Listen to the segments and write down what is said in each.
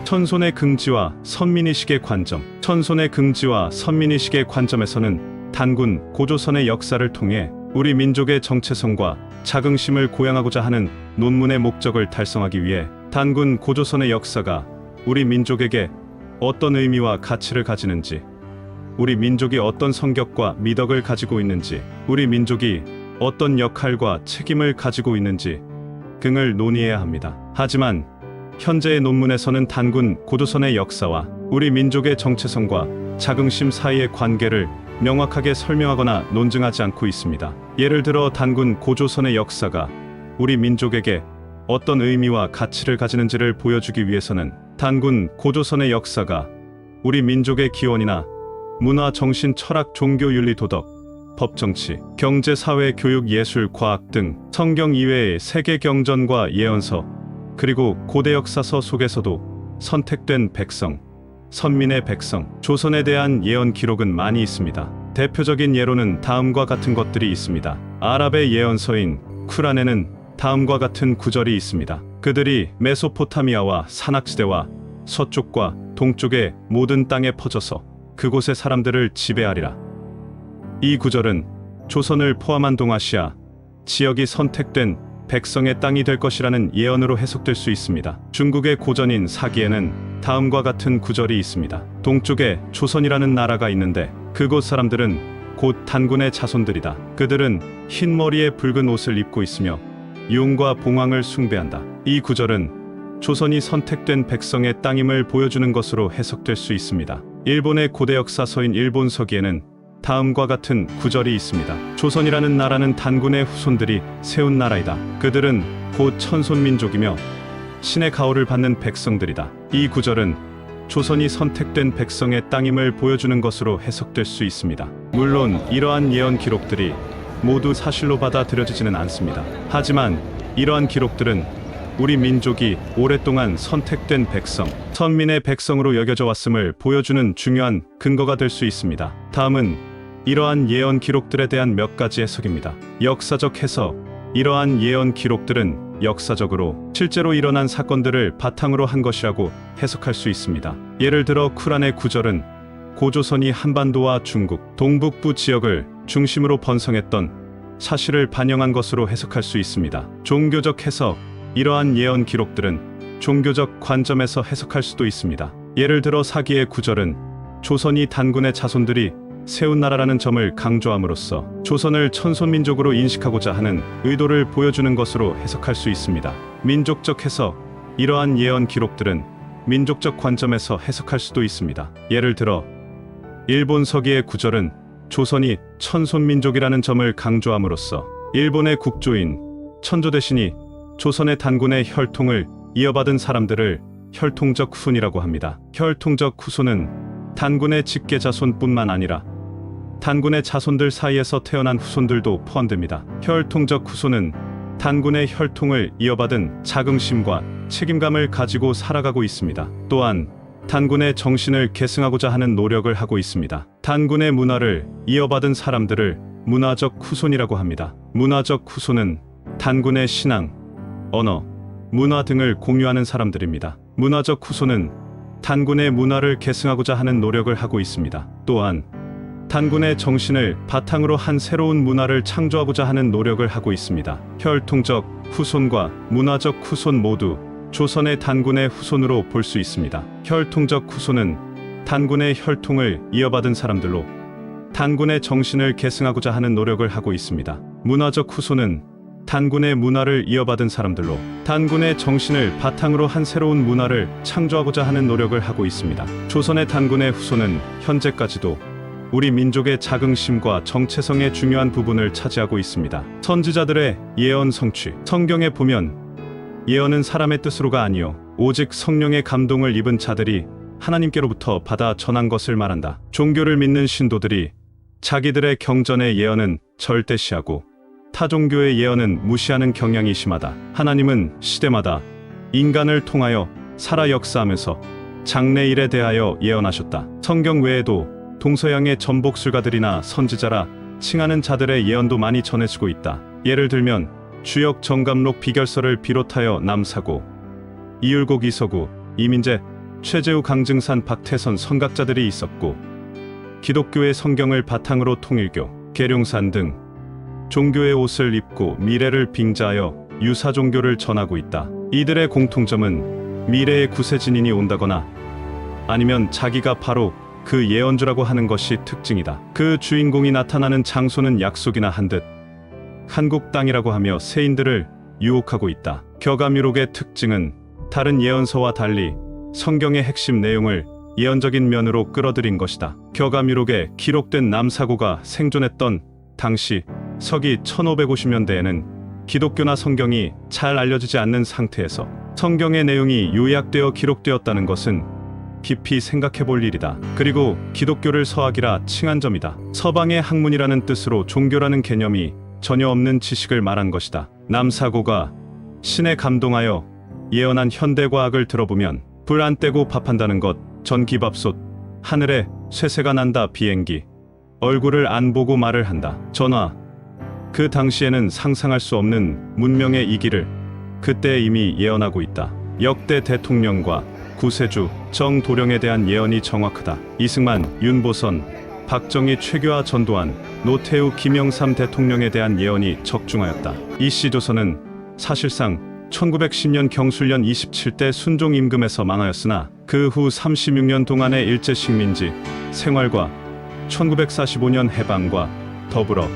천손의 긍지와 선민의식의 관점. 천손의 긍지와 선민의식의 관점에서는 단군 고조선의 역사를 통해 우리 민족의 정체성과 자긍심을 고양하고자 하는 논문의 목적을 달성하기 위해 단군 고조선의 역사가 우리 민족에게 어떤 의미와 가치를 가지는지, 우리 민족이 어떤 성격과 미덕을 가지고 있는지, 우리 민족이 어떤 역할과 책임을 가지고 있는지 등을 논의해야 합니다. 하지만 현재의 논문에서는 단군 고조선의 역사와 우리 민족의 정체성과 자긍심 사이의 관계를 명확하게 설명하거나 논증하지 않고 있습니다. 예를 들어 단군 고조선의 역사가 우리 민족에게 어떤 의미와 가치를 가지는지를 보여주기 위해서는 단군 고조선의 역사가 우리 민족의 기원이나 문화, 정신, 철학, 종교, 윤리, 도덕, 법, 정치, 경제, 사회, 교육, 예술, 과학 등 성경 이외의 세계 경전과 예언서, 그리고 고대 역사서 속에서도 선택된 백성, 선민의 백성, 조선에 대한 예언 기록은 많이 있습니다. 대표적인 예로는 다음과 같은 것들이 있습니다. 아랍의 예언서인 쿠란에는 다음과 같은 구절이 있습니다. 그들이 메소포타미아와 산악지대와 서쪽과 동쪽의 모든 땅에 퍼져서 그곳의 사람들을 지배하리라. 이 구절은 조선을 포함한 동아시아 지역이 선택된 백성의 땅이 될 것이라는 예언으로 해석될 수 있습니다. 중국의 고전인 사기에는 다음과 같은 구절이 있습니다. 동쪽에 조선이라는 나라가 있는데 그곳 사람들은 곧 단군의 자손들이다. 그들은 흰 머리에 붉은 옷을 입고 있으며 용과 봉황을 숭배한다. 이 구절은 조선이 선택된 백성의 땅임을 보여주는 것으로 해석될 수 있습니다. 일본의 고대 역사서인 일본서기에는 다음과 같은 구절이 있습니다. 조선이라는 나라는 단군의 후손들이 세운 나라이다. 그들은 곧 천손민족이며 신의 가호를 받는 백성들이다. 이 구절은 조선이 선택된 백성의 땅임을 보여주는 것으로 해석될 수 있습니다. 물론 이러한 예언 기록들이 모두 사실로 받아들여지지는 않습니다. 하지만 이러한 기록들은 우리 민족이 오랫동안 선택된 백성, 선민의 백성으로 여겨져 왔음을 보여주는 중요한 근거가 될 수 있습니다. 다음은 이러한 예언 기록들에 대한 몇 가지 해석입니다. 역사적 해석. 이러한 예언 기록들은 역사적으로 실제로 일어난 사건들을 바탕으로 한 것이라고 해석할 수 있습니다. 예를 들어 쿠란의 구절은 고조선이 한반도와 중국, 동북부 지역을 중심으로 번성했던 사실을 반영한 것으로 해석할 수 있습니다. 종교적 해석. 이러한 예언 기록들은 종교적 관점에서 해석할 수도 있습니다. 예를 들어 사기의 구절은 조선이 단군의 자손들이 세운 나라라는 점을 강조함으로써 조선을 천손민족으로 인식하고자 하는 의도를 보여주는 것으로 해석할 수 있습니다. 민족적 해석. 이러한 예언 기록들은 민족적 관점에서 해석할 수도 있습니다. 예를 들어 일본 서기의 구절은 조선이 천손민족이라는 점을 강조함으로써 일본의 국조인 천조대신이 조선의 단군의 혈통을 이어받은 사람들을 혈통적 후손이라고 합니다. 혈통적 후손은 단군의 직계 자손뿐만 아니라 단군의 자손들 사이에서 태어난 후손들도 포함됩니다. 혈통적 후손은 단군의 혈통을 이어받은 자긍심과 책임감을 가지고 살아가고 있습니다. 또한 단군의 정신을 계승하고자 하는 노력을 하고 있습니다. 단군의 문화를 이어받은 사람들을 문화적 후손이라고 합니다. 문화적 후손은 단군의 신앙, 언어, 문화 등을 공유하는 사람들입니다. 문화적 후손은 단군의 문화를 계승하고자 하는 노력을 하고 있습니다. 또한 단군의 정신을 바탕으로 한 새로운 문화를 창조하고자 하는 노력을 하고 있습니다. 혈통적 후손과 문화적 후손 모두 조선의 단군의 후손으로 볼 수 있습니다. 혈통적 후손은 단군의 혈통을 이어받은 사람들로 단군의 정신을 계승하고자 하는 노력을 하고 있습니다. 문화적 후손은 단군의 문화를 이어받은 사람들로 단군의 정신을 바탕으로 한 새로운 문화를 창조하고자 하는 노력을 하고 있습니다. 조선의 단군의 후손은 현재까지도 우리 민족의 자긍심과 정체성의 중요한 부분을 차지하고 있습니다. 선지자들의 예언 성취. 성경에 보면 예언은 사람의 뜻으로가 아니요 오직 성령의 감동을 입은 자들이 하나님께로부터 받아 전한 것을 말한다. 종교를 믿는 신도들이 자기들의 경전의 예언은 절대시하고 타 종교의 예언은 무시하는 경향이 심하다. 하나님은 시대마다 인간을 통하여 살아 역사하면서 장래일에 대하여 예언하셨다. 성경 외에도 동서양의 전복술가들이나 선지자라 칭하는 자들의 예언도 많이 전해지고 있다. 예를 들면 주역 정감록 비결서를 비롯하여 남사고, 이율곡 이서구, 이민재, 최재우, 강증산, 박태선 선각자들이 있었고, 기독교의 성경을 바탕으로 통일교, 계룡산 등 종교의 옷을 입고 미래를 빙자하여 유사 종교를 전하고 있다. 이들의 공통점은 미래의 구세진인이 온다거나 아니면 자기가 바로 그 예언주라고 하는 것이 특징이다. 그 주인공이 나타나는 장소는 약속이나 한 듯 한국 땅이라고 하며 세인들을 유혹하고 있다. 격암유록의 특징은 다른 예언서와 달리 성경의 핵심 내용을 예언적인 면으로 끌어들인 것이다. 격암유록에 기록된 남사고가 생존했던 당시 서기 1550년대에는 기독교나 성경이 잘 알려지지 않는 상태에서 성경의 내용이 요약되어 기록되었다는 것은 깊이 생각해 볼 일이다. 그리고 기독교를 서학이라 칭한 점이다. 서방의 학문이라는 뜻으로 종교라는 개념이 전혀 없는 지식을 말한 것이다. 남사고가 신에 감동하여 예언한 현대과학을 들어보면 불 안 떼고 밥한다는 것, 전기밥솥, 하늘에 쇠새가 난다, 비행기, 얼굴을 안 보고 말을 한다, 전화. 그 당시에는 상상할 수 없는 문명의 이기를 그때 이미 예언하고 있다. 역대 대통령과 구세주, 정도령에 대한 예언이 정확하다. 이승만, 윤보선, 박정희, 최규하, 전두환, 노태우, 김영삼 대통령에 대한 예언이 적중하였다. 이씨 조선은 사실상 1910년 경술련 27대 순종 임금에서 망하였으나 그 후 36년 동안의 일제 식민지 생활과 1945년 해방과 더불어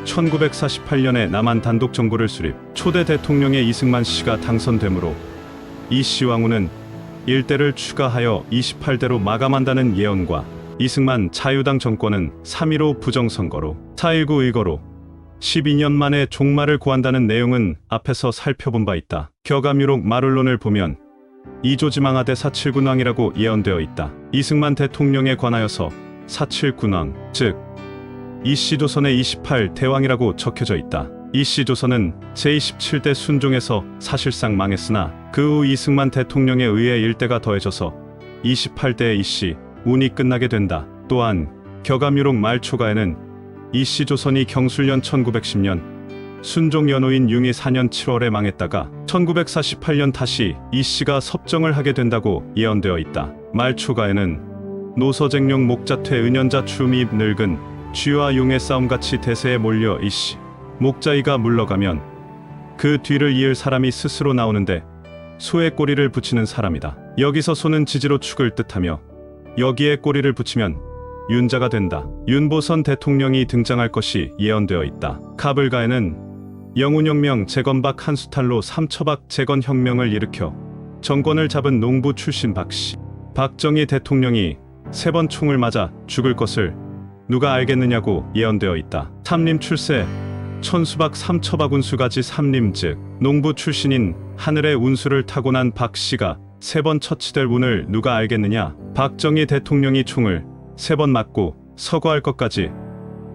1948년에 남한 단독 정부를 수립, 초대 대통령의 이승만 씨가 당선되므로 이씨 왕후는 일대를 추가하여 28대로 마감한다는 예언과 이승만 자유당 정권은 3.15 부정선거로 4.19 의거로 12년 만에 종말을 고한다는 내용은 앞에서 살펴본 바 있다. 격암유록 마룰론을 보면 이조지망하대 4.7군왕이라고 예언되어 있다. 이승만 대통령에 관하여서 4.7군왕, 즉 이씨 조선의 28대왕이라고 적혀져 있다. 이씨 조선은 제27대 순종에서 사실상 망했으나 그 후 이승만 대통령에 의해 일대가 더해져서 28대의 이씨 운이 끝나게 된다. 또한 격암유록 말초가에는 이씨 조선이 경술년 1910년 순종 연호인 융이 4년 7월에 망했다가 1948년 다시 이씨가 섭정을 하게 된다고 예언되어 있다. 말초가에는 노서쟁룡 목자퇴 은연자 추미입 늙은 쥐와 용의 싸움같이 대세에 몰려 이씨 목자이가 물러가면 그 뒤를 이을 사람이 스스로 나오는데 소의 꼬리를 붙이는 사람이다. 여기서 소는 지지로 축을 뜻하며 여기에 꼬리를 붙이면 윤자가 된다. 윤보선 대통령이 등장할 것이 예언되어 있다. 가불가에는 영운혁명 재건박 한수탈로 삼처박 재건혁명을 일으켜 정권을 잡은 농부 출신 박씨, 박정희 대통령이 3번 총을 맞아 죽을 것을 누가 알겠느냐고 예언되어 있다. 삼림 출세, 천수박 삼처박 운수가지 삼림 즉 농부 출신인 하늘의 운수를 타고난 박씨가 3번 처치될 운을 누가 알겠느냐. 박정희 대통령이 총을 3번 맞고 서거할 것까지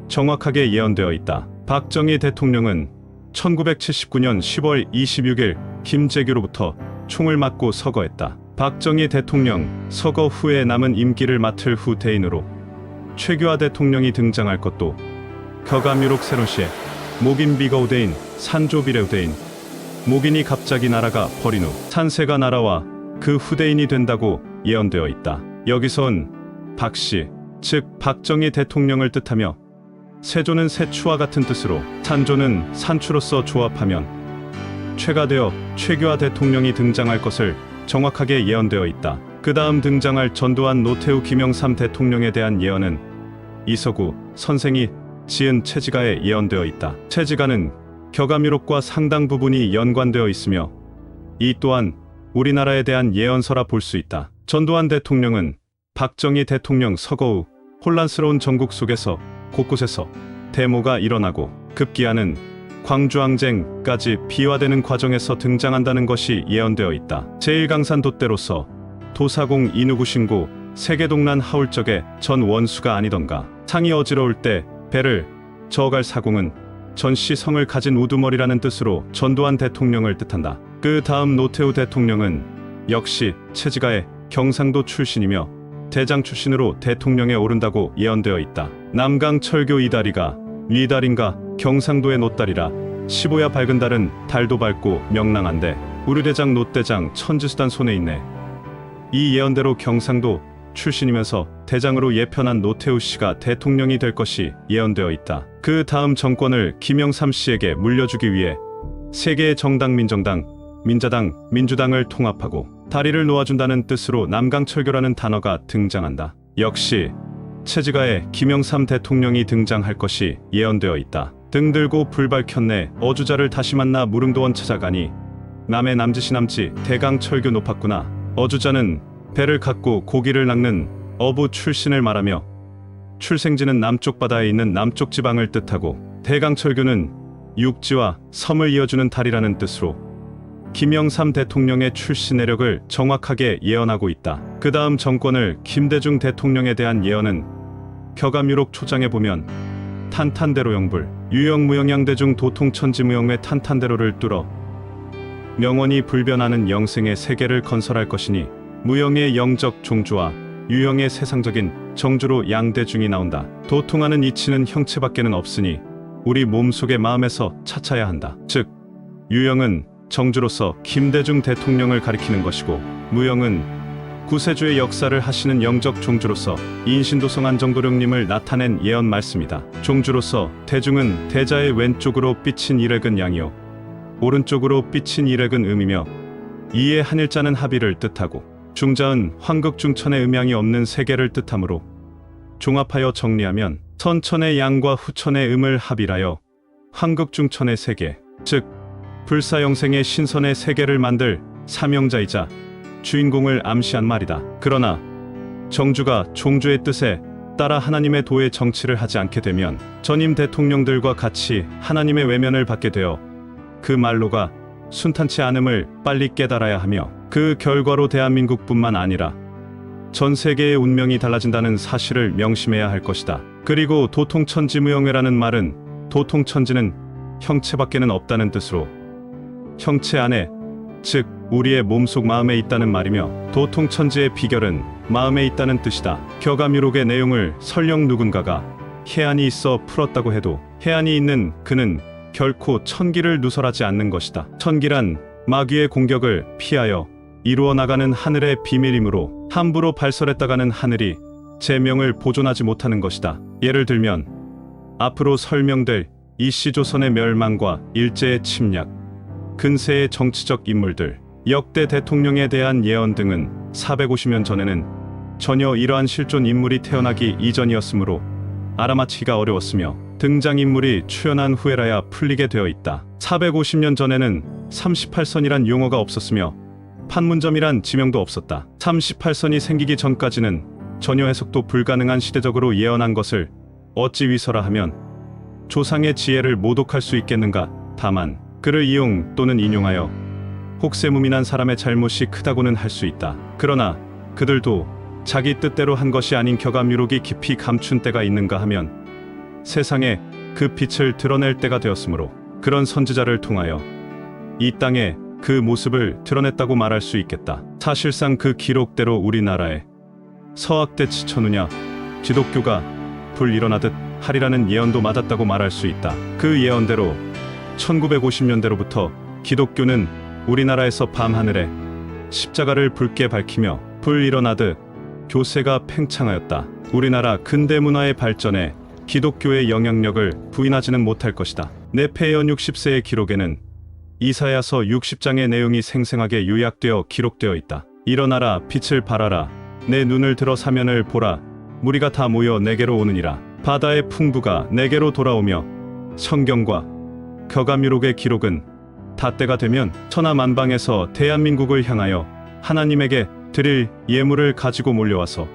정확하게 예언되어 있다. 박정희 대통령은 1979년 10월 26일 김재규로부터 총을 맞고 서거했다. 박정희 대통령 서거 후에 남은 임기를 맡을 후대인으로 최규하 대통령이 등장할 것도 격암유록 세론시에 목인 비거우대인 산조비례우대인 목인이 갑자기 날아가 버린 후 산세가 날아와 그 후대인이 된다고 예언되어 있다. 여기선 박씨, 즉 박정희 대통령을 뜻하며 세조는 새추와 같은 뜻으로 산조는 산추로서 조합하면 최가 되어 최규하 대통령이 등장할 것을 정확하게 예언되어 있다. 그 다음 등장할 전두환, 노태우, 김영삼 대통령에 대한 예언은 이서구 선생이 지은 채지가에 예언되어 있다. 채지가는 격암유록과 상당 부분이 연관되어 있으며 이 또한 우리나라에 대한 예언서라 볼 수 있다. 전두환 대통령은 박정희 대통령 서거 후 혼란스러운 전국 속에서 곳곳에서 데모가 일어나고 급기야는 광주항쟁까지 비화되는 과정에서 등장한다는 것이 예언되어 있다. 제1강산 돛대로서 도사공 이누구 신고 세계동란 하울적의 전 원수가 아니던가. 상이 어지러울 때 배를 저어갈 사공은 전씨 성을 가진 우두머리라는 뜻으로 전두환 대통령을 뜻한다. 그 다음 노태우 대통령은 역시 채지가의 경상도 출신이며 대장 출신으로 대통령에 오른다고 예언되어 있다. 남강 철교 이다리가 위달인가 경상도의 노달이라 15야 밝은 달은 달도 밝고 명랑한데 우르대장 노대장 천지수단 손에 있네. 이 예언대로 경상도 출신이면서 대장으로 예편한 노태우 씨가 대통령이 될 것이 예언되어 있다. 그 다음 정권을 김영삼 씨에게 물려주기 위해 세 개의 정당 민정당, 민자당, 민주당을 통합하고 다리를 놓아준다는 뜻으로 남강철교라는 단어가 등장한다. 역시 체지가에 김영삼 대통령이 등장할 것이 예언되어 있다. 등 들고 불 밝혔네. 어주자를 다시 만나 무릉도원 찾아가니 남해 남짓이 남지 대강철교 높았구나. 어주자는 배를 갖고 고기를 낚는 어부 출신을 말하며 출생지는 남쪽 바다에 있는 남쪽 지방을 뜻하고 대강철교는 육지와 섬을 이어주는 다리라는 뜻으로 김영삼 대통령의 출신 내력을 정확하게 예언하고 있다. 그 다음 정권을 김대중 대통령에 대한 예언은 격암유록 초장에 보면 탄탄대로 영불 유영무영양대중 도통천지무영의 탄탄대로를 뚫어 명원이 불변하는 영생의 세계를 건설할 것이니 무영의 영적 종주와 유영의 세상적인 정주로 양대중이 나온다. 도통하는 이치는 형체밖에는 없으니 우리 몸속의 마음에서 찾아야 한다. 즉 유영은 정주로서 김대중 대통령을 가리키는 것이고 무영은 구세주의 역사를 하시는 영적 종주로서 인신도성 안정도령님을 나타낸 예언 말씀이다. 종주로서 대중은 대자의 왼쪽으로 삐친 일액은 양이요 오른쪽으로 삐친 일액은 음이며 이에 한일자는 합의를 뜻하고 중자은 황극중천의 음양이 없는 세계를 뜻하므로 종합하여 정리하면 선천의 양과 후천의 음을 합일하여 황극중천의 세계, 즉 불사영생의 신선의 세계를 만들 사명자이자 주인공을 암시한 말이다. 그러나 정주가 종주의 뜻에 따라 하나님의 도의 정치를 하지 않게 되면 전임 대통령들과 같이 하나님의 외면을 받게 되어 그 말로가 순탄치 않음을 빨리 깨달아야 하며 그 결과로 대한민국뿐만 아니라 전 세계의 운명이 달라진다는 사실을 명심해야 할 것이다. 그리고 도통천지무영회라는 말은 도통천지는 형체밖에는 없다는 뜻으로 형체 안에, 즉 우리의 몸속 마음에 있다는 말이며 도통천지의 비결은 마음에 있다는 뜻이다. 격암유록의 내용을 설령 누군가가 해안이 있어 풀었다고 해도 해안이 있는 그는 결코 천기를 누설하지 않는 것이다. 천기란 마귀의 공격을 피하여 이루어 나가는 하늘의 비밀이므로 함부로 발설했다가는 하늘이 제명을 보존하지 못하는 것이다. 예를 들면 앞으로 설명될 이씨조선의 멸망과 일제의 침략, 근세의 정치적 인물들, 역대 대통령에 대한 예언 등은 450년 전에는 전혀 이러한 실존 인물이 태어나기 이전이었으므로 알아맞히기가 어려웠으며 등장인물이 출연한 후에라야 풀리게 되어 있다. 450년 전에는 38선이란 용어가 없었으며 판문점이란 지명도 없었다. 38선이 생기기 전까지는 전혀 해석도 불가능한 시대적으로 예언한 것을 어찌 위서라 하면 조상의 지혜를 모독할 수 있겠는가. 다만 그를 이용 또는 인용하여 혹세무민한 사람의 잘못이 크다고는 할 수 있다. 그러나 그들도 자기 뜻대로 한 것이 아닌 격암유록이 깊이 감춘 때가 있는가 하면 세상에 그 빛을 드러낼 때가 되었으므로 그런 선지자를 통하여 이 땅에 그 모습을 드러냈다고 말할 수 있겠다. 사실상 그 기록대로 우리나라에 서학대 치천우냐 기독교가 불 일어나듯 하리라는 예언도 맞았다고 말할 수 있다. 그 예언대로 1950년대로부터 기독교는 우리나라에서 밤하늘에 십자가를 붉게 밝히며 불 일어나듯 교세가 팽창하였다. 우리나라 근대 문화의 발전에 기독교의 영향력을 부인하지는 못할 것이다. 네페연 60세의 기록에는 이사야서 60장의 내용이 생생하게 요약되어 기록되어 있다. 일어나라 빛을 발하라 내 눈을 들어 사면을 보라 무리가 다 모여 내게로 오느니라 바다의 풍부가 내게로 돌아오며 성경과 격암유록의 기록은 다 때가 되면 천하만방에서 대한민국을 향하여 하나님에게 드릴 예물을 가지고 몰려와서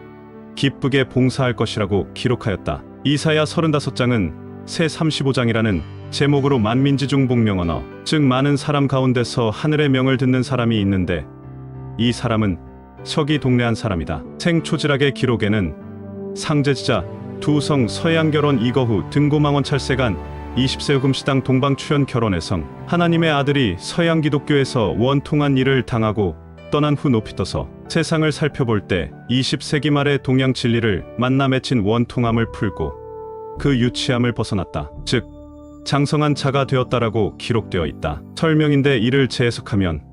기쁘게 봉사할 것이라고 기록하였다. 이사야 35장은 새 35장이라는 제목으로 만민지중 복명언어, 즉 많은 사람 가운데서 하늘의 명을 듣는 사람이 있는데 이 사람은 서기 동래한 사람이다. 생초지락의 기록에는 상제지자 두성 서해안결혼 이거후 등고망원 찰세간 20세 금시당 동방출연 결혼해성 하나님의 아들이 서양 기독교에서 원통한 일을 당하고 떠난 후 높이 떠서 세상을 살펴볼 때 20세기 말에 동양 진리를 만나 맺힌 원통함을 풀고 그 유치함을 벗어났다. 즉 장성한 자가 되었다라고 기록되어 있다. 설명인데 이를 재해석하면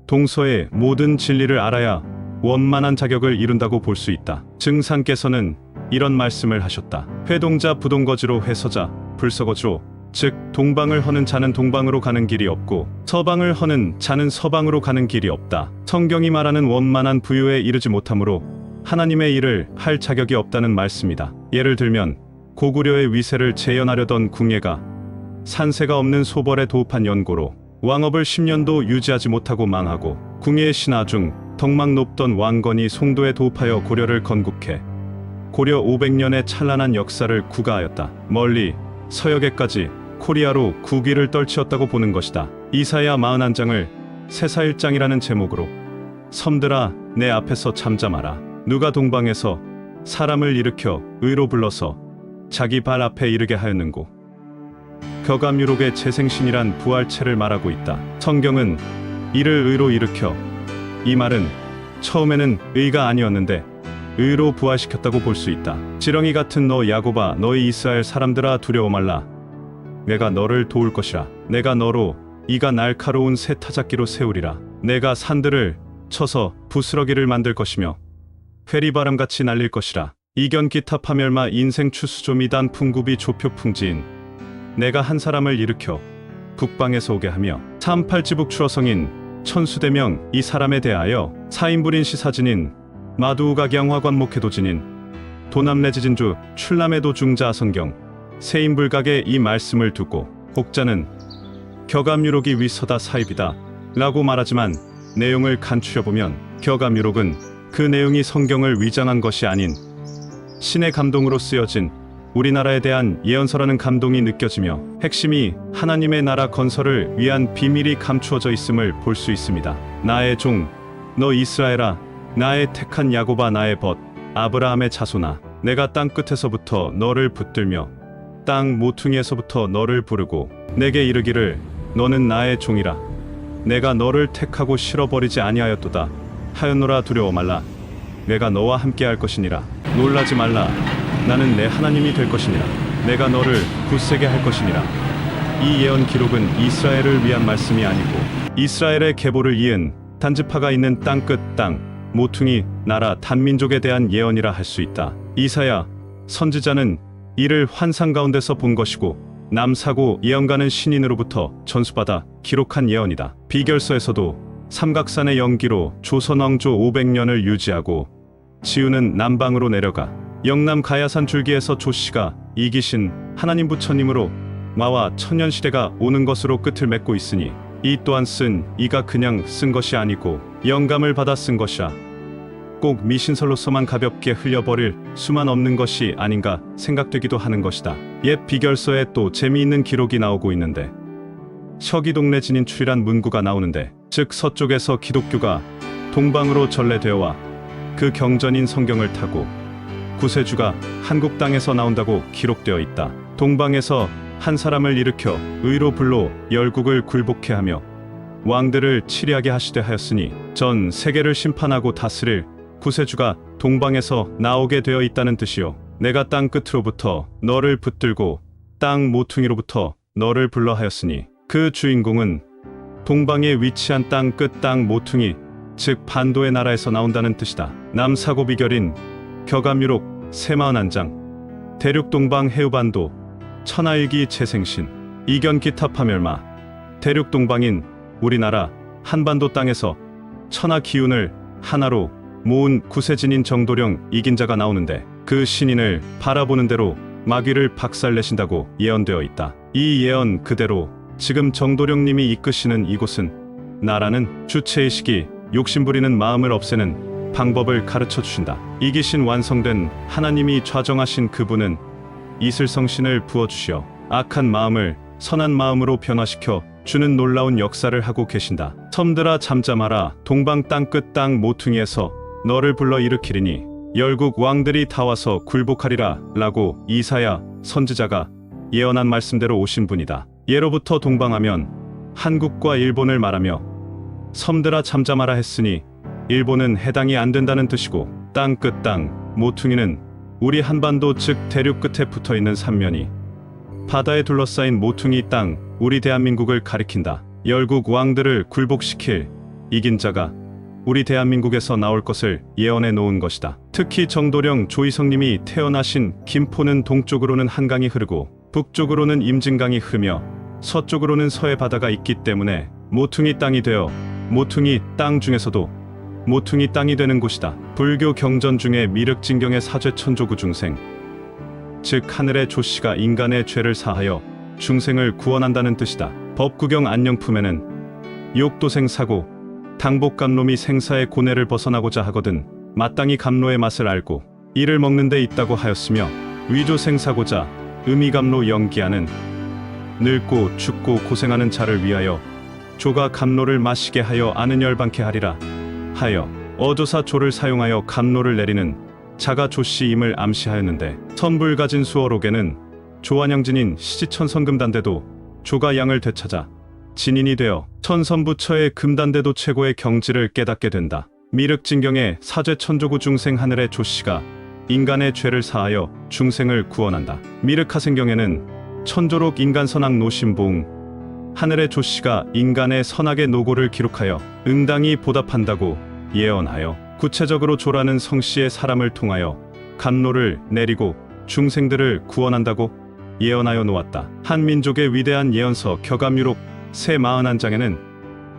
동서의 모든 진리를 알아야 원만한 자격을 이룬다고 볼 수 있다. 증상께서는 이런 말씀을 하셨다. 회동자 부동거지로 회서자 불서거지로, 즉 동방을 허는 자는 동방으로 가는 길이 없고 서방을 허는 자는 서방으로 가는 길이 없다. 성경이 말하는 원만한 부유에 이르지 못하므로 하나님의 일을 할 자격이 없다는 말씀이다. 예를 들면 고구려의 위세를 재현하려던 궁예가 산세가 없는 소벌에 도읍한 연고로 왕업을 10년도 유지하지 못하고 망하고, 궁예의 신하 중 덕망 높던 왕건이 송도에 도읍하여 고려를 건국해 고려 500년의 찬란한 역사를 구가하였다. 멀리 서역에까지 코리아로 국위를 떨치었다고 보는 것이다. 이사야 41장을 세사일장이라는 제목으로 섬들아 내 앞에서 잠잠하라. 누가 동방에서 사람을 일으켜 의로 불러서 자기 발 앞에 이르게 하였는고. 격암유록의 재생신이란 부활체를 말하고 있다. 성경은 이를 의로 일으켜, 이 말은 처음에는 의가 아니었는데 의로 부활시켰다고 볼 수 있다. 지렁이 같은 너 야곱아, 너희 이스라엘 사람들아 두려워 말라. 내가 너를 도울 것이라. 내가 너로 이가 날카로운 새 타작기로 세우리라. 내가 산들을 쳐서 부스러기를 만들 것이며 회리바람같이 날릴 것이라. 이견기타 파멸마 인생 추수조미단 풍굽이 조표 풍지인. 내가 한 사람을 일으켜 북방에서 오게 하며 38지북 추어성인 천수대명 이 사람에 대하여 사인불인 시사진인 마두우각양화관 목회도진인 도남내지진주 출남해도 중자 성경 세인불각에 이 말씀을 두고 혹자는 격암유록이 위서다 사입이다 라고 말하지만 내용을 간추려보면 격암유록은 그 내용이 성경을 위장한 것이 아닌 신의 감동으로 쓰여진 우리나라에 대한 예언서라는 감동이 느껴지며 핵심이 하나님의 나라 건설을 위한 비밀이 감추어져 있음을 볼 수 있습니다. 나의 종 너 이스라엘아, 나의 택한 야곱아, 나의 벗 아브라함의 자손아, 내가 땅 끝에서부터 너를 붙들며 땅 모퉁이에서부터 너를 부르고 내게 이르기를 너는 나의 종이라. 내가 너를 택하고 실어버리지 아니하였도다 하였노라. 두려워 말라. 내가 너와 함께할 것이니라. 놀라지 말라. 나는 내 하나님이 될 것이니라. 내가 너를 굳세게 할 것이니라. 이 예언 기록은 이스라엘을 위한 말씀이 아니고 이스라엘의 계보를 이은 단지파가 있는 땅 끝 땅 모퉁이 나라 단민족에 대한 예언이라 할 수 있다. 이사야 선지자는 이를 환상 가운데서 본 것이고 남사고 예언가는 신인으로부터 전수받아 기록한 예언이다. 비결서에서도 삼각산의 연기로 조선 왕조 500년을 유지하고 지우는 남방으로 내려가 영남 가야산 줄기에서 조씨가 이기신 하나님 부처님으로 마와 천년시대가 오는 것으로 끝을 맺고 있으니 이 또한 쓴 이가 그냥 쓴 것이 아니고 영감을 받아 쓴 것이라. 꼭 미신설로서만 가볍게 흘려버릴 수만 없는 것이 아닌가 생각되기도 하는 것이다. 옛 비결서에 또 재미있는 기록이 나오고 있는데 서기동래 진인출이란 문구가 나오는데, 즉 서쪽에서 기독교가 동방으로 전래되어와 그 경전인 성경을 타고 구세주가 한국 땅에서 나온다고 기록되어 있다. 동방에서 한 사람을 일으켜 의로 불러 열국을 굴복해 하며 왕들을 치리하게 하시되 하였으니 전 세계를 심판하고 다스릴 구세주가 동방에서 나오게 되어 있다는 뜻이요. 내가 땅 끝으로부터 너를 붙들고 땅 모퉁이로부터 너를 불러 하였으니 그 주인공은 동방에 위치한 땅 끝 땅 모퉁이, 즉 반도의 나라에서 나온다는 뜻이다. 남사고 비결인 격암유록 새41장, 대륙동방 해우반도 천하일기 재생신, 이견기타 파멸마, 대륙동방인 우리나라 한반도 땅에서 천하 기운을 하나로 모은 구세진인 정도령 이긴 자가 나오는데 그 신인을 바라보는 대로 마귀를 박살내신다고 예언되어 있다. 이 예언 그대로 지금 정도령님이 이끄시는 이곳은 나라는 주체의식이 욕심부리는 마음을 없애는 방법을 가르쳐 주신다. 이기신 완성된 하나님이 좌정하신 그분은 이슬성신을 부어주시어 악한 마음을 선한 마음으로 변화시켜 주는 놀라운 역사를 하고 계신다. 섬들아 잠잠하라. 동방 땅 끝 땅 모퉁이에서 너를 불러 일으키리니 열국 왕들이 다 와서 굴복하리라 라고 이사야 선지자가 예언한 말씀대로 오신 분이다. 예로부터 동방하면 한국과 일본을 말하며 섬들아 잠잠하라 했으니 일본은 해당이 안 된다는 뜻이고, 땅 끝 땅 모퉁이는 우리 한반도 즉 대륙 끝에 붙어있는 삼면이 바다에 둘러싸인 모퉁이 땅 우리 대한민국을 가리킨다. 열국 왕들을 굴복시킬 이긴 자가 우리 대한민국에서 나올 것을 예언해 놓은 것이다. 특히 정도령 조이성님이 태어나신 김포는 동쪽으로는 한강이 흐르고 북쪽으로는 임진강이 흐르며 서쪽으로는 서해 바다가 있기 때문에 모퉁이 땅이 되어 모퉁이 땅 중에서도 모퉁이 땅이 되는 곳이다. 불교 경전 중에 미륵진경의 사죄천조구 중생, 즉 하늘의 조씨가 인간의 죄를 사하여 중생을 구원한다는 뜻이다. 법구경 안녕품에는 욕도생 사고 당복감놈이 생사의 고뇌를 벗어나고자 하거든 마땅히 감로의 맛을 알고 이를 먹는 데 있다고 하였으며 위조생사고자 의미감로 연기하는 늙고 죽고 고생하는 자를 위하여 조가 감로를 마시게 하여 아는 열반케 하리라 하여 어조사 조를 사용하여 감로를 내리는 자가 조씨임을 암시하였는데, 선불 가진 수어록에는 조안양진인 시지천성금단대도 조가 양을 되찾아 진인이 되어 천선부처의 금단대도 최고의 경지를 깨닫게 된다. 미륵진경의 사죄천조구 중생 하늘의 조씨가 인간의 죄를 사하여 중생을 구원한다. 미륵하생경에는 천조록 인간선악 노심봉 하늘의 조씨가 인간의 선악의 노고를 기록하여 응당히 보답한다고 예언하여 구체적으로 조라는 성씨의 사람을 통하여 감로를 내리고 중생들을 구원한다고 예언하여 놓았다. 한민족의 위대한 예언서 격암유록 새 41장에는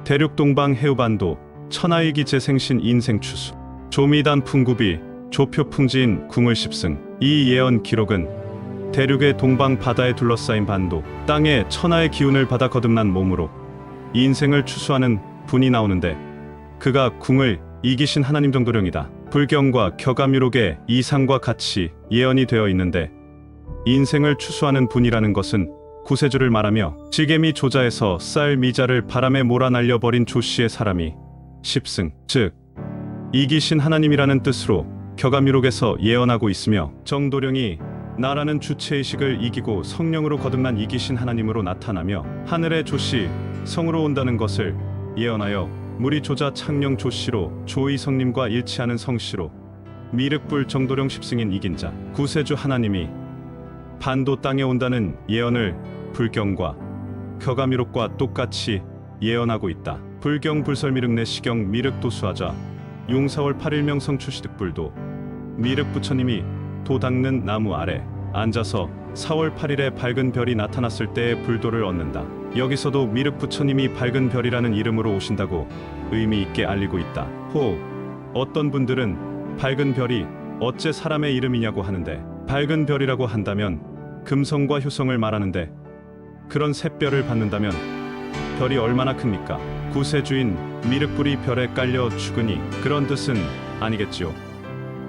대륙동방 해우반도 천하일기 재생신 인생추수 조미단 풍구비 조표풍지인 궁을 십승. 이 예언 기록은 대륙의 동방 바다에 둘러싸인 반도 땅에 천하의 기운을 받아 거듭난 몸으로 인생을 추수하는 분이 나오는데, 그가 궁을 이기신 하나님 정도령이다. 불경과 격암유록의 이상과 같이 예언이 되어 있는데, 인생을 추수하는 분이라는 것은 구세주를 말하며 지게미 조자에서 쌀 미자를 바람에 몰아날려 버린 조씨의 사람이 십승, 즉 이기신 하나님이라는 뜻으로 격암유록에서 예언하고 있으며, 정도령이 나라는 주체의식을 이기고 성령으로 거듭난 이기신 하나님으로 나타나며 하늘의 조씨 성으로 온다는 것을 예언하여 무리 조자 창령 조씨로 조이성님과 일치하는 성씨로 미륵불 정도령 십승인 이긴 자 구세주 하나님이 반도 땅에 온다는 예언을 불경과 격암유록과 똑같이 예언하고 있다. 불경 불설미륵 내시경 미륵도수하자 용사월 8일 명성 출시득불도 미륵부처님이 도 닦는 나무 아래 앉아서 4월 8일에 밝은 별이 나타났을 때의 불도를 얻는다. 여기서도 미륵부처님이 밝은 별이라는 이름으로 오신다고 의미 있게 알리고 있다. 혹 어떤 분들은 밝은 별이 어째 사람의 이름이냐고 하는데, 밝은 별이라고 한다면 금성과 효성을 말하는데, 그런 샛별을 받는다면 별이 얼마나 큽니까? 구세주인 미륵불이 별에 깔려 죽으니 그런 뜻은 아니겠지요.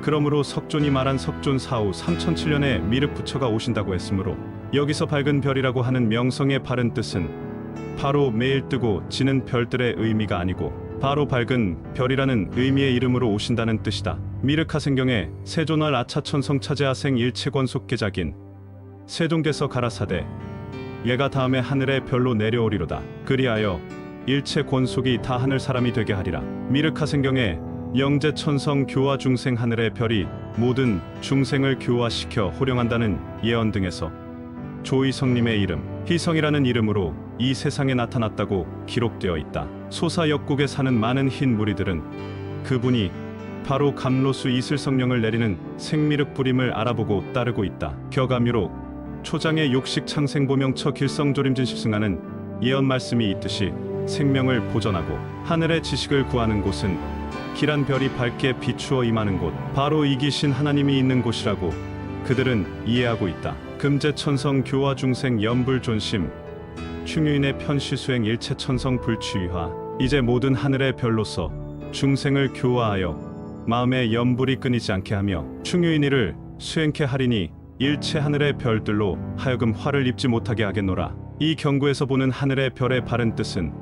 그러므로 석존이 말한 석존 사후 3007년에 미륵부처가 오신다고 했으므로 여기서 밝은 별이라고 하는 명성의 바른 뜻은 바로 매일 뜨고 지는 별들의 의미가 아니고 바로 밝은 별이라는 의미의 이름으로 오신다는 뜻이다. 미륵하생경에 세존할 아차천성 차제하생 일체권속계작인 세종께서 가라사대 얘가 다음에 하늘의 별로 내려오리로다. 그리하여 일체 권속이 다 하늘 사람이 되게 하리라. 미륵하생경에 영재천성 교화 중생 하늘의 별이 모든 중생을 교화시켜 호령한다는 예언 등에서 조이성님의 이름 희성이라는 이름으로 이 세상에 나타났다고 기록되어 있다. 소사역국에 사는 많은 흰 무리들은 그분이 바로 감로수 이슬성령을 내리는 생미륵불임을 알아보고 따르고 있다. 격암유록 초장의 욕식 창생보명처 길성조림진 십승하는 예언 말씀이 있듯이 생명을 보전하고 하늘의 지식을 구하는 곳은 길한 별이 밝게 비추어 임하는 곳, 바로 이기신 하나님이 있는 곳이라고 그들은 이해하고 있다. 금제천성 교화 중생 연불존심 충유인의 편시수행 일체천성 불취위화. 이제 모든 하늘의 별로서 중생을 교화하여 마음의 연불이 끊이지 않게 하며 충유인이를 수행케 하리니 일체 하늘의 별들로 하여금 화를 입지 못하게 하겠노라. 이 경구에서 보는 하늘의 별의 바른 뜻은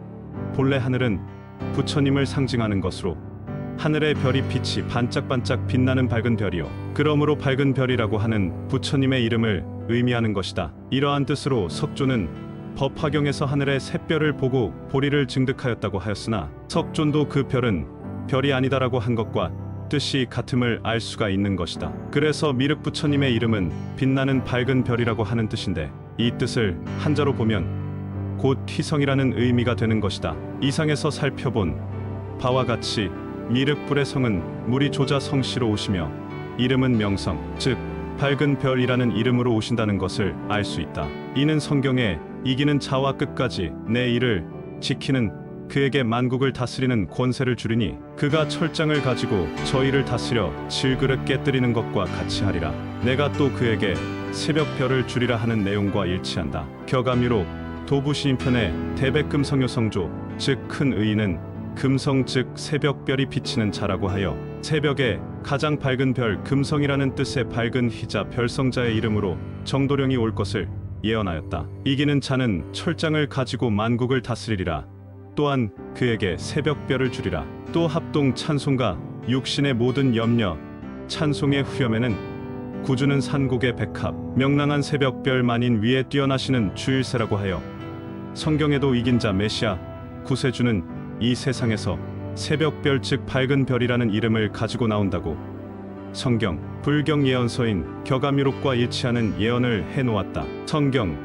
본래 하늘은 부처님을 상징하는 것으로 하늘의 별이 빛이 반짝반짝 빛나는 밝은 별이요, 그러므로 밝은 별이라고 하는 부처님의 이름을 의미하는 것이다. 이러한 뜻으로 석존은 법화경에서 하늘의 샛별을 보고 보리를 증득하였다고 하였으나 석존도 그 별은 별이 아니다라고 한 것과 뜻이 같음을 알 수가 있는 것이다. 그래서 미륵부처님의 이름은 빛나는 밝은 별이라고 하는 뜻인데, 이 뜻을 한자로 보면 곧 희성이라는 의미가 되는 것이다. 이상에서 살펴본 바와 같이 미륵불의 성은 물이 조자 성씨로 오시며 이름은 명성, 즉 밝은 별이라는 이름으로 오신다는 것을 알 수 있다. 이는 성경에 이기는 자와 끝까지 내 일을 지키는 그에게 만국을 다스리는 권세를 주리니 그가 철장을 가지고 저희를 다스려 질그릇 깨뜨리는 것과 같이 하리라. 내가 또 그에게 새벽별을 주리라 하는 내용과 일치한다. 격암유록 도부시인편의 대백금성요성조 즉 큰 의인은 금성 즉 새벽별이 비치는 자라고 하여 새벽에 가장 밝은 별 금성이라는 뜻의 밝은 희자 별성자의 이름으로 정도령이 올 것을 예언하였다. 이기는 자는 철장을 가지고 만국을 다스리리라. 또한 그에게 새벽별을 주리라. 또 합동 찬송가 육신의 모든 염려 찬송의 후렴에는 구주는 산곡의 백합 명랑한 새벽별 만인 위에 뛰어나시는 주일세라고 하여 성경에도 이긴 자 메시아 구세주는 이 세상에서 새벽별 즉 밝은 별이라는 이름을 가지고 나온다고 성경, 불경 예언서인 격암유록과 일치하는 예언을 해놓았다. 성경,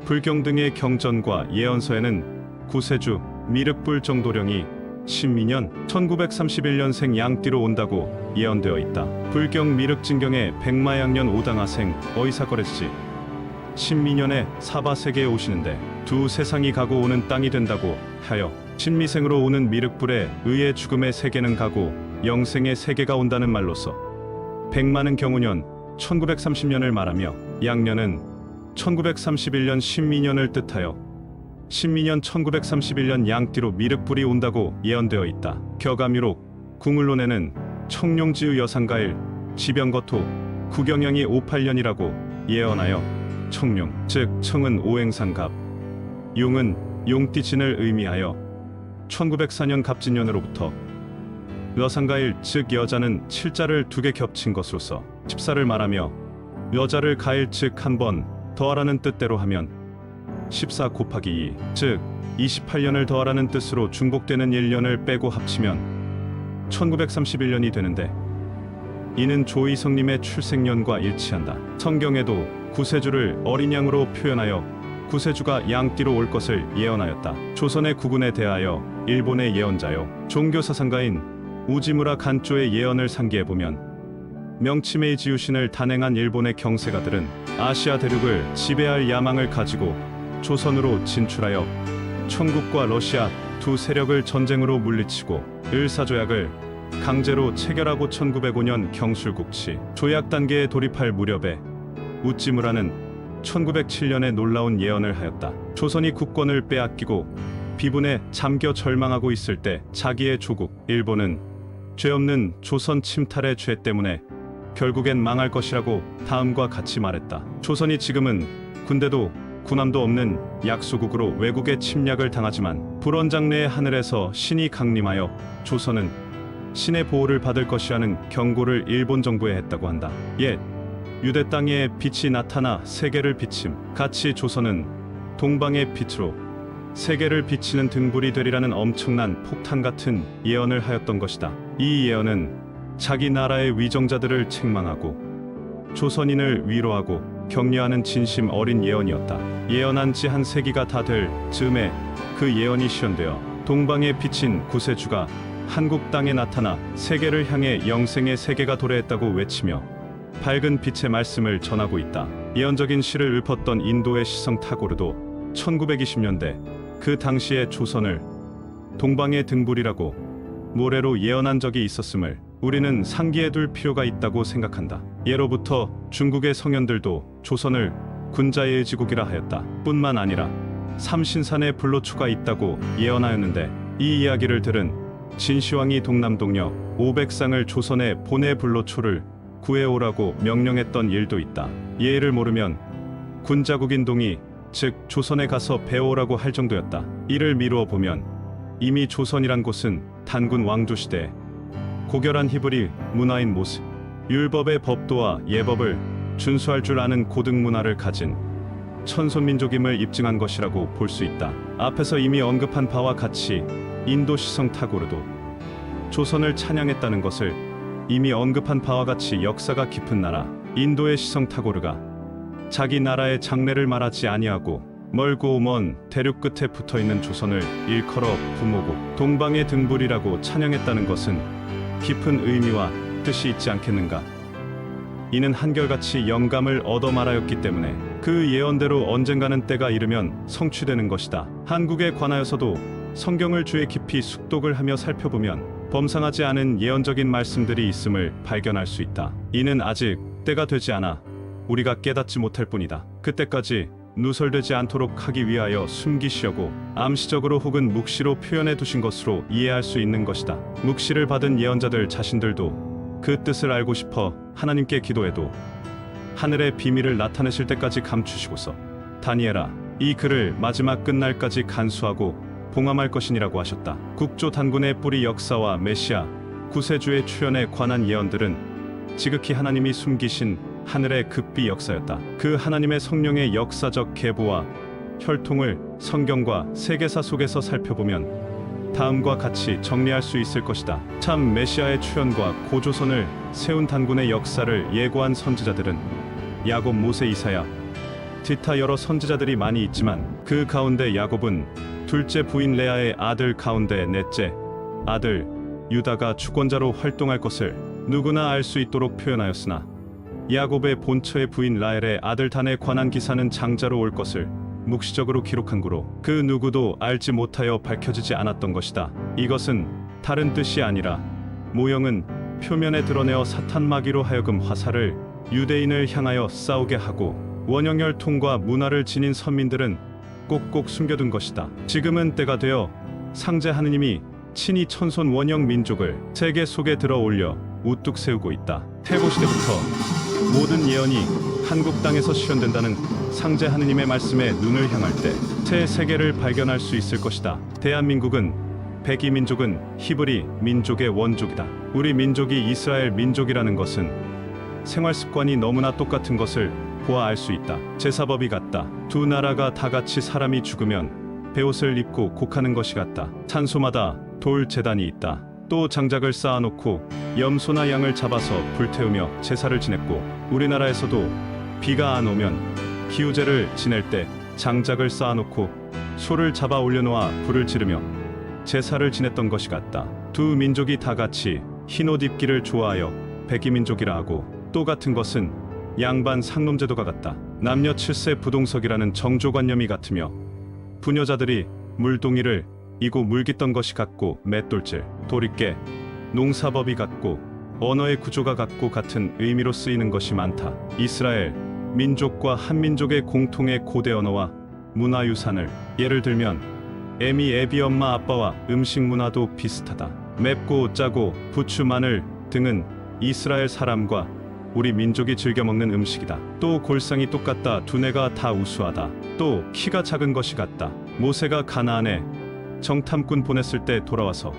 불경 등의 경전과 예언서에는 구세주 미륵불 정도령이 신민년 1931년생 양띠로 온다고 예언되어 있다. 불경 미륵진경의 백마양년 오당하생 어이사거래시 신민년에 사바세계에 오시는데 두 세상이 가고 오는 땅이 된다고 하여 신미생으로 오는 미륵불에 의의 죽음의 세계는 가고 영생의 세계가 온다는 말로서 백마는 경우년 1930년을 말하며 양년은 1931년 신민년을 뜻하여 신민년 1931년 양띠로 미륵불이 온다고 예언되어 있다. 격암유록 궁을론에는 청룡지의 여상가일 지병거토 구경영이 58년이라고 예언하여 청룡 즉 청은 오행상갑 용은 용띠진을 의미하여 1904년 갑진년으로부터 여상가일 즉 여자는 칠자를 두 개 겹친 것으로서 14를 말하며 여자를 가일 즉 한 번 더하라는 뜻대로 하면 14 곱하기 2 즉 28년을 더하라는 뜻으로 중복되는 1년을 빼고 합치면 1931년이 되는데 이는 조이성님의 출생년과 일치한다. 성경에도 구세주를 어린 양으로 표현하여 구세주가 양띠로 올 것을 예언하였다. 조선의 국군에 대하여 일본의 예언자요 종교사상가인 우지무라 간조의 예언을 상기해보면 명치메이지유신을 단행한 일본의 경세가들은 아시아 대륙을 지배할 야망을 가지고 조선으로 진출하여 청국과 러시아 두 세력을 전쟁으로 물리치고 을사조약을 강제로 체결하고 1905년 경술국치 조약 단계에 돌입할 무렵에 우찌무라는 1907년에 놀라운 예언을 하였다. 조선이 국권을 빼앗기고 비분에 잠겨 절망하고 있을 때 자기의 조국 일본은 죄 없는 조선 침탈의 죄 때문에 결국엔 망할 것이라고 다음과 같이 말했다. 조선이 지금은 군대도 군함도 없는 약소국으로 외국의 침략을 당하지만 불원장래의 하늘에서 신이 강림하여 조선은 신의 보호를 받을 것이라는 경고를 일본 정부에 했다고 한다. 옛 유대 땅에 빛이 나타나 세계를 비침 같이 조선은 동방의 빛으로 세계를 비치는 등불이 되리라는 엄청난 폭탄 같은 예언을 하였던 것이다. 이 예언은 자기 나라의 위정자들을 책망하고 조선인을 위로하고 격려하는 진심 어린 예언이었다. 예언한 지 한 세기가 다 될 즈음에 그 예언이 실현되어 동방의 빛인 구세주가 한국 땅에 나타나 세계를 향해 영생의 세계가 도래했다고 외치며 밝은 빛의 말씀을 전하고 있다. 예언적인 시를 읊었던 인도의 시성 타고르도 1920년대 그 당시의 조선을 동방의 등불이라고 모래로 예언한 적이 있었음을 우리는 상기해 둘 필요가 있다고 생각한다. 예로부터 중국의 성현들도 조선을 군자의 지국이라 하였다. 뿐만 아니라 삼신산에 불로초가 있다고 예언하였는데 이 이야기를 들은 진시황이 동남동녀 500상을 조선에 보내 불로초를 구해오라고 명령했던 일도 있다. 예를 모르면 군자국인 동이 즉 조선에 가서 배워오라고 할 정도였다. 이를 미루어 보면 이미 조선이란 곳은 단군 왕조시대 고결한 히브리 문화인 모습, 율법의 법도와 예법을 준수할 줄 아는 고등문화를 가진 천손민족임을 입증한 것이라고 볼 수 있다. 앞에서 이미 언급한 바와 같이 인도 시성 타고르도 조선을 찬양했다는 것을 이미 언급한 바와 같이 역사가 깊은 나라 인도의 시성 타고르가 자기 나라의 장래를 말하지 아니하고 멀고 먼 대륙 끝에 붙어있는 조선을 일컬어 부모국 동방의 등불이라고 찬양했다는 것은 깊은 의미와 뜻이 있지 않겠는가? 이는 한결같이 영감을 얻어 말하였기 때문에 그 예언대로 언젠가는 때가 이르면 성취되는 것이다. 한국에 관하여서도 성경을 주의 깊이 숙독을 하며 살펴보면 범상하지 않은 예언적인 말씀들이 있음을 발견할 수 있다. 이는 아직 때가 되지 않아 우리가 깨닫지 못할 뿐이다. 그때까지 누설되지 않도록 하기 위하여 숨기시려고 암시적으로 혹은 묵시로 표현해 두신 것으로 이해할 수 있는 것이다. 묵시를 받은 예언자들 자신들도 그 뜻을 알고 싶어 하나님께 기도해도 하늘의 비밀을 나타내실 때까지 감추시고서 다니엘아, 이 글을 마지막 끝날까지 간수하고 봉함할 것이니라고 하셨다. 국조 단군의 뿌리 역사와 메시아, 구세주의 출현에 관한 예언들은 지극히 하나님이 숨기신 하늘의 극비 역사였다. 그 하나님의 성령의 역사적 계보와 혈통을 성경과 세계사 속에서 살펴보면 다음과 같이 정리할 수 있을 것이다. 참 메시아의 출현과 고조선을 세운 단군의 역사를 예고한 선지자들은 야곱, 모세, 이사야, 기타 여러 선지자들이 많이 있지만 그 가운데 야곱은 둘째 부인 레아의 아들 가운데 넷째 아들 유다가 주권자로 활동할 것을 누구나 알 수 있도록 표현하였으나 야곱의 본처의 부인 라헬의 아들 단에 관한 기사는 장자로 올 것을 묵시적으로 기록한 고로 그 누구도 알지 못하여 밝혀지지 않았던 것이다. 이것은 다른 뜻이 아니라 모형은 표면에 드러내어 사탄 마귀로 하여금 화살을 유대인을 향하여 싸우게 하고 원형혈통과 문화를 지닌 선민들은 꼭꼭 숨겨둔 것이다. 지금은 때가 되어 상제 하느님이 친히 천손 원형 민족을 세계 속에 들어 올려 우뚝 세우고 있다. 태고시대부터 모든 예언이 한국 땅에서 실현된다는 상제 하느님의 말씀에 눈을 향할 때 새 세계를 발견할 수 있을 것이다. 대한민국은 백이 민족은 히브리 민족의 원족이다. 우리 민족이 이스라엘 민족이라는 것은 생활 습관이 너무나 똑같은 것을 보아 알 수 있다. 제사법이 같다. 두 나라가 다 같이 사람이 죽으면 베옷을 입고 곡하는 것이 같다. 산소마다 돌 제단이 있다. 또 장작을 쌓아놓고 염소나 양을 잡아서 불태우며 제사를 지냈고 우리나라에서도 비가 안 오면 기우제를 지낼 때 장작을 쌓아놓고 소를 잡아 올려놓아 불을 지르며 제사를 지냈던 것이 같다. 두 민족이 다 같이 흰옷 입기를 좋아하여 백이민족이라 하고 또 같은 것은 양반 상놈제도가 같다. 남녀 7세 부동석이라는 정조관념이 같으며 부녀자들이 물동이를 이고 물깃던 것이 같고 맷돌질, 도리깨, 농사법이 같고 언어의 구조가 같고 같은 의미로 쓰이는 것이 많다. 이스라엘 민족과 한민족의 공통의 고대 언어와 문화유산을 예를 들면 애미 애비 엄마 아빠와 음식 문화도 비슷하다. 맵고 짜고 부추 마늘 등은 이스라엘 사람과 우리 민족이 즐겨 먹는 음식이다. 또 골상이 똑같다. 두뇌가 다 우수하다. 또 키가 작은 것이 같다. 모세가 가나안에 정탐꾼 보냈을 때 돌아와서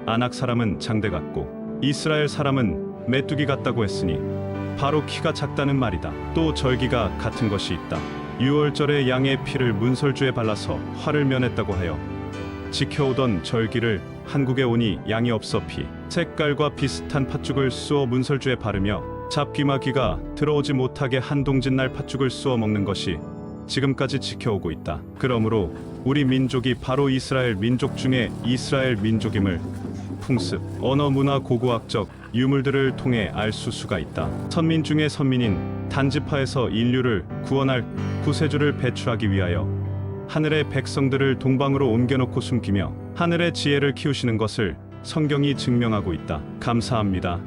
아낙 사람은 장대 같고 이스라엘 사람은 메뚜기 같다고 했으니 바로 키가 작다는 말이다. 또 절기가 같은 것이 있다. 유월절에 양의 피를 문설주에 발라서 화를 면했다고 하여 지켜오던 절기를 한국에 오니 양이 없어 피 색깔과 비슷한 팥죽을 쑤어 문설주에 바르며 잡귀마귀가 들어오지 못하게 한동진 날 팥죽을 쑤어 먹는 것이 지금까지 지켜오고 있다. 그러므로 우리 민족이 바로 이스라엘 민족 중에 이스라엘 민족임을 풍습, 언어, 문화, 고고학적 유물들을 통해 알 수가 있다. 선민 중에 선민인 단지파에서 인류를 구원할 구세주를 배출하기 위하여 하늘의 백성들을 동방으로 옮겨놓고 숨기며 하늘의 지혜를 키우시는 것을 성경이 증명하고 있다. 감사합니다.